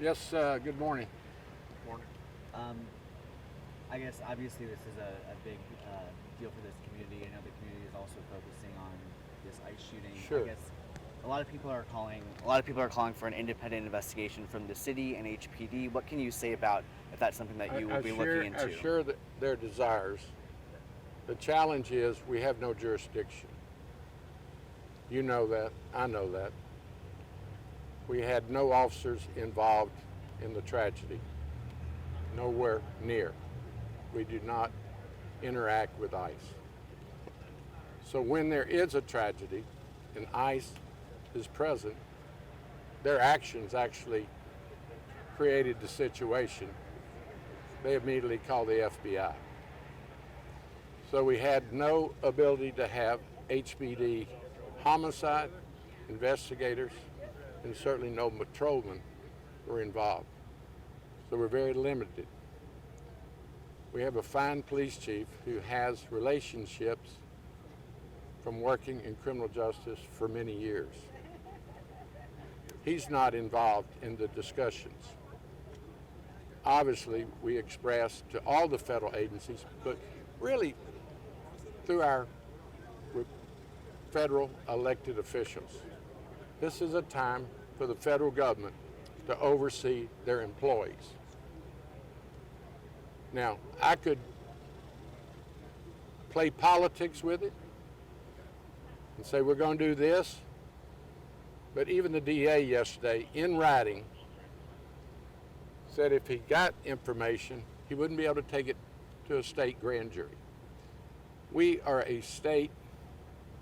Yes, good morning. Morning. Um, I guess obviously this is a big deal for this community. I know the community is also focusing on this ICE shooting. Sure. I guess a lot of people are calling for an independent investigation from the city and HPD. What can you say about if that's something that you will be looking into? I share their desires. The challenge is we have no jurisdiction. You know that. I know that. We had no officers involved in the tragedy. Nowhere near. We do not interact with ICE. So when there is a tragedy and ICE is present, their actions actually created the situation. They immediately called the FBI. So we had no ability to have HPD homicide investigators, and certainly no patrolmen were involved. So we're very limited. We have a fine police chief who has relationships from working in criminal justice for many years. He's not involved in the discussions. Obviously, we expressed to all the federal agencies, but really through our federal elected officials. This is a time for the federal government to oversee their employees. Now, I could play politics with it and say we're going to do this, but even the DA yesterday, in writing, said if he got information, he wouldn't be able to take it to a state grand jury. We are a state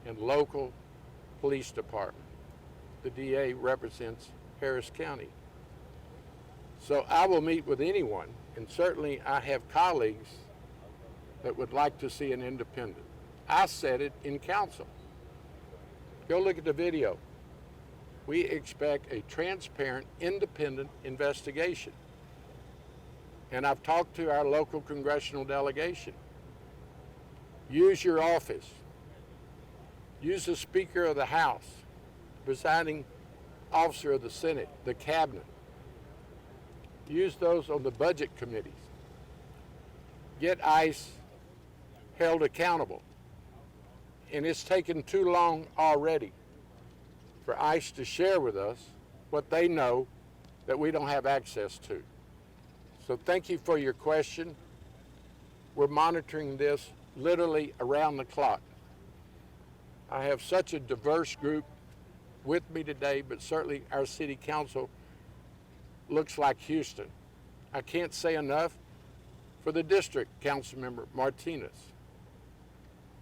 and local police department. The DA represents Harris County. So I will meet with anyone, and certainly I have colleagues that would like to see an independent. I said it in council. Go look at the video. We expect a transparent, independent investigation. And I've talked to our local congressional delegation. Use your office. Use the Speaker of the House, the presiding officer of the Senate, the cabinet. Use those on the budget committees. Get ICE held accountable. And it's taken too long already for ICE to share with us what they know that we don't have access to. So thank you for your question. We're monitoring this literally around the clock. I have such a diverse group with me today, but certainly our city council looks like Houston. I can't say enough for the district council member, Martinez.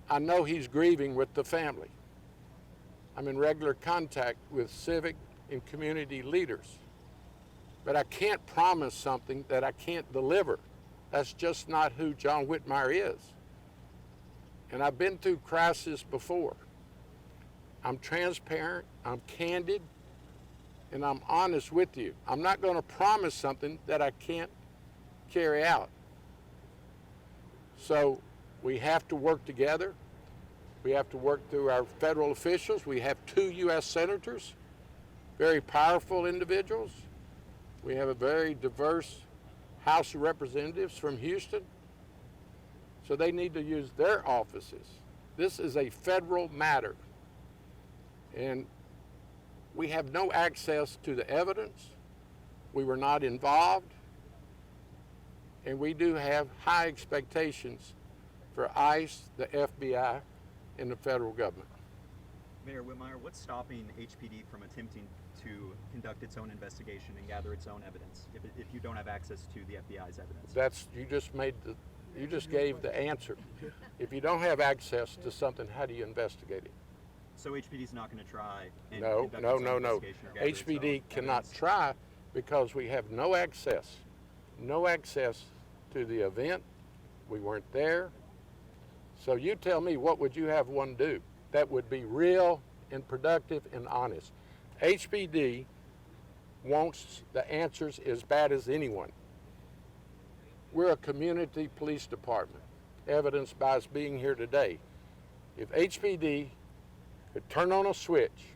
I know he's grieving with the family. I'm in regular contact with civic and community leaders. But I can't promise something that I can't deliver. That's just not who John Whitmire is. And I've been through crisis before. I'm transparent, I'm candid, and I'm honest with you. I'm not going to promise something that I can't carry out. So we have to work together. We have to work through our federal officials. We have 2 U.S. senators, very powerful individuals. We have a very diverse House of Representatives from Houston. So they need to use their offices. This is a federal matter. And we have no access to the evidence. We were not involved. And we do have high expectations for ICE, the FBI, and the federal government. Mayor Whitmire, what's stopping HPD from attempting to conduct its own investigation and gather its own evidence if you don't have access to the FBI's evidence? You just gave the answer. If you don't have access to something, how do you investigate it? So HPD's not going to try and No. conduct its own investigation or gather its HPD own cannot evidence? try because we have no access to the event. We weren't there. So you tell me, what would you have one do that would be real and productive and honest? HPD wants the answers as bad as anyone. We're a community police department, evidenced by us being here today. If HPD could turn on a switch,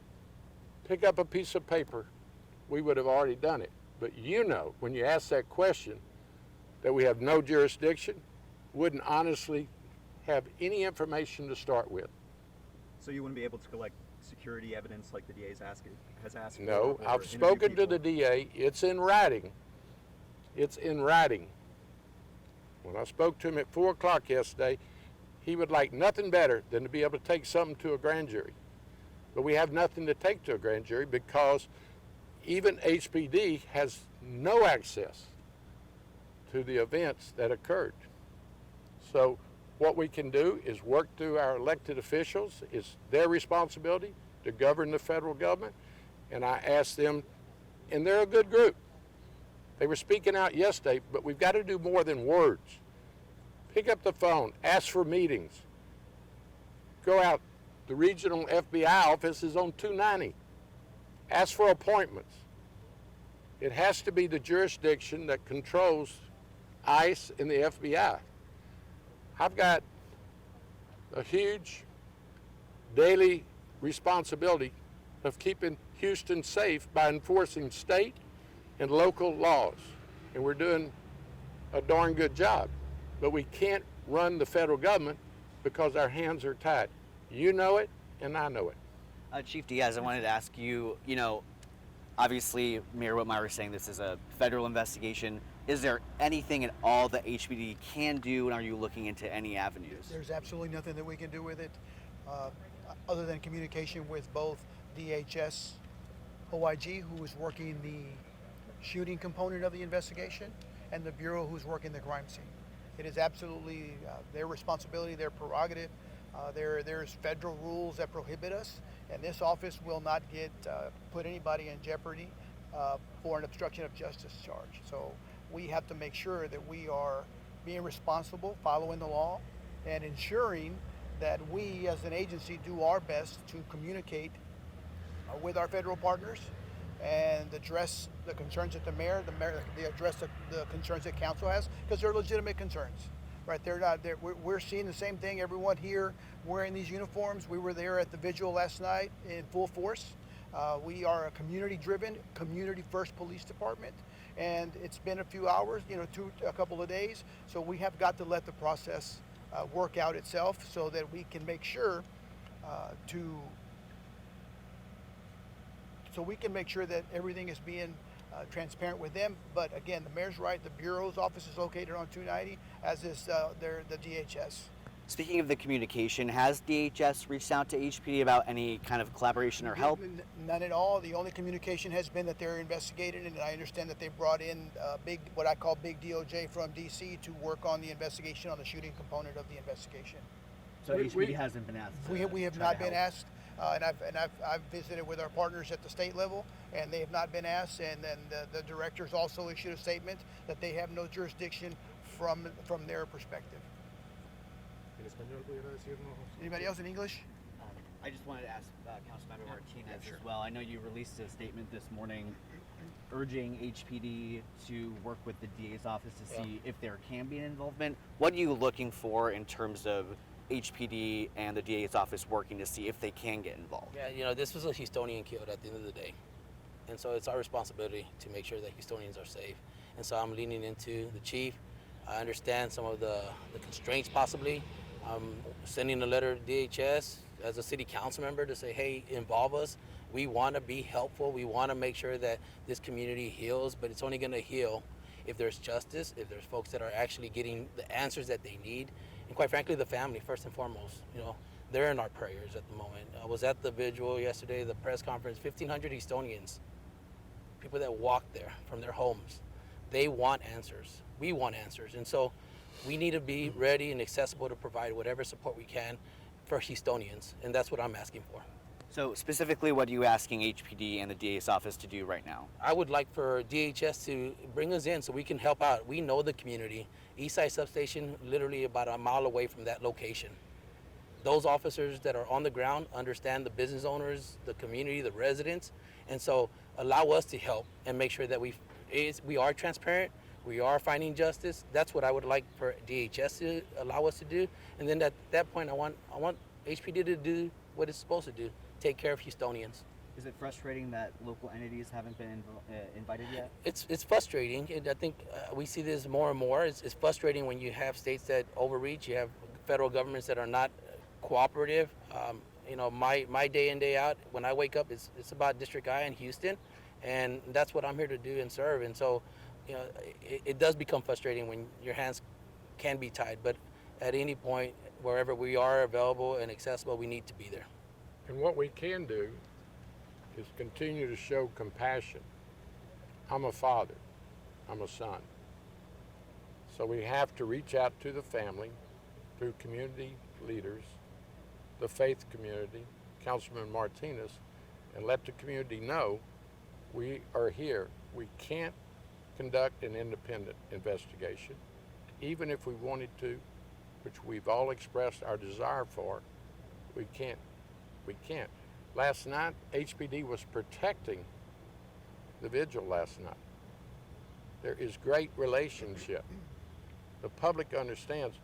pick up a piece of paper, we would have already done it. But you know, when you ask that question, that we have no jurisdiction, wouldn't honestly have any information to start with. So you wouldn't be able to collect security evidence like the DA has asked for? No, or I've interview spoken to people? the DA. It's in writing. It's in writing. When I spoke to him at 4 o'clock yesterday, he would like nothing better than to be able to take something to a grand jury. But we have nothing to take to a grand jury because even HPD has no access to the events that occurred. So what we can do is work through our elected officials. It's their responsibility to govern the federal government. And I asked them, and they're a good group. They were speaking out yesterday, but we've got to do more than words. Pick up the phone, ask for meetings. Go out. The regional FBI office is on 290. Ask for appointments. It has to be the jurisdiction that controls ICE and the FBI. I've got a huge daily responsibility of keeping Houston safe by enforcing state and local laws. And we're doing a darn good job. But we can't run the federal government because our hands are tied. You know it, and I know it. Chief Diaz, I wanted to ask you, obviously Mayor Whitmire is saying this is a federal investigation. Is there anything at all that HPD can do, and are you looking into any avenues? There's absolutely nothing that we can do with it other than communication with both DHS, OIG, who is working the shooting component of the investigation, and the Bureau, who's working the crime scene. It is absolutely their responsibility, their prerogative. There's federal rules that prohibit us, and this office will not put anybody in jeopardy for an obstruction of justice charge. So we have to make sure that we are being responsible, following the law, and ensuring that we as an agency do our best to communicate with our federal partners and address the concerns that the mayor address the concerns that council has, because they're legitimate concerns. Right, we're seeing the same thing. Everyone here wearing these uniforms. We were there at the vigil last night in full force. We are a community-driven, community-first police department, and it's been a few hours, a couple of days. So we have got to let the process work out itself, so that we can make sure that everything is being transparent with them. But again, the mayor's right. The Bureau's office is located on 290, as is the DHS. Speaking of the communication, has DHS reached out to HPD about any kind of collaboration or help? None at all. The only communication has been that they're investigating, and I understand that they brought in what I call big DOJ from DC to work on the investigation on the shooting component of the investigation. So HPD hasn't been asked. We have not been asked. And I've visited with our partners at the state level, and they have not been asked. And then the directors also issued a statement that they have no jurisdiction from their perspective. Anybody else in English? I just wanted to ask Councilmember Martinez as well. I know you released a statement this morning urging HPD to work with the DA's office to see if there can be an involvement. What are you looking for in terms of HPD and the DA's office working to see if they can get involved? Yeah, this was a Houstonian killed at the end of the day. And so it's our responsibility to make sure that Houstonians are safe. And so I'm leaning into the chief. I understand some of the constraints possibly. I'm sending a letter to DHS as a city council member to say, hey, involve us. We want to be helpful. We want to make sure that this community heals, but it's only going to heal if there's justice, if there's folks that are actually getting the answers that they need. And quite frankly, the family, first and foremost, they're in our prayers at the moment. I was at the vigil yesterday, the press conference, 1,500 Estonians, people that walked there from their homes. They want answers. We want answers. And so we need to be ready and accessible to provide whatever support we can for Houstonians. And that's what I'm asking for. So specifically, what are you asking HPD and the DA's office to do right now? I would like for DHS to bring us in so we can help out. We know the community. Eastside Substation, literally about a mile away from that location. Those officers that are on the ground understand the business owners, the community, the residents, and so allow us to help and make sure that we are transparent, we are finding justice. That's what I would like for DHS to allow us to do. And then at that point, I want HPD to do what it's supposed to do, take care of Houstonians. Is it frustrating that local entities haven't been invited yet? It's frustrating, and I think we see this more and more. It's frustrating when you have states that overreach. You have federal governments that are not cooperative. My day in, day out, when I wake up, it's about District I in Houston, and that's what I'm here to do and serve. And so, it does become frustrating when your hands can be tied. But at any point, wherever we are available and accessible, we need to be there. And what we can do is continue to show compassion. I'm a father. I'm a son. So we have to reach out to the family through community leaders, the faith community, Councilman Martinez, and let the community know we are here. We can't conduct an independent investigation, even if we wanted to, which we've all expressed our desire for. We can't. Last night, HPD was protecting the vigil last night. There is great relationship. The public understands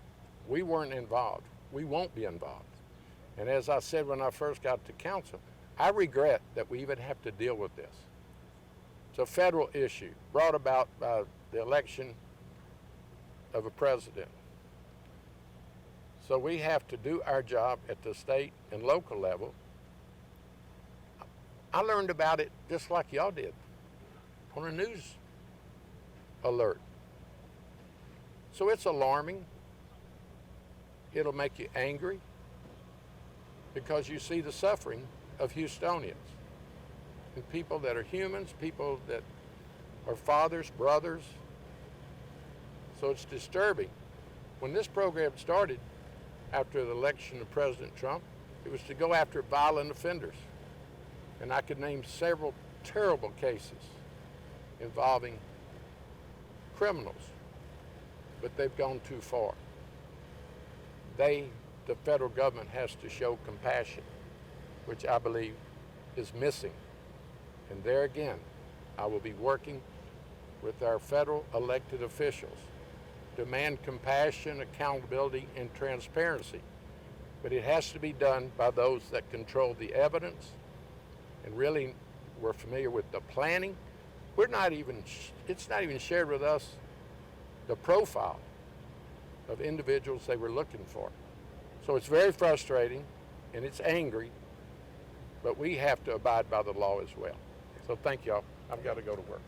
we weren't involved. We won't be involved. And as I said when I first got to council, I regret that we even have to deal with this. It's a federal issue brought about by the election of a president. So we have to do our job at the state and local level. I learned about it just like y'all did on a news alert. So it's alarming. It'll make you angry because you see the suffering of Houstonians and people that are humans, people that are fathers, brothers. So it's disturbing. When this program started after the election of President Trump, it was to go after violent offenders. And I could name several terrible cases involving criminals, but they've gone too far. The federal government has to show compassion, which I believe is missing. And there again, I will be working with our federal elected officials to demand compassion, accountability, and transparency. But it has to be done by those that control the evidence and really we're familiar with the planning. It's not even shared with us the profile of individuals they were looking for. So it's very frustrating and it's angry, but we have to abide by the law as well. So thank y'all. I've got to go to work.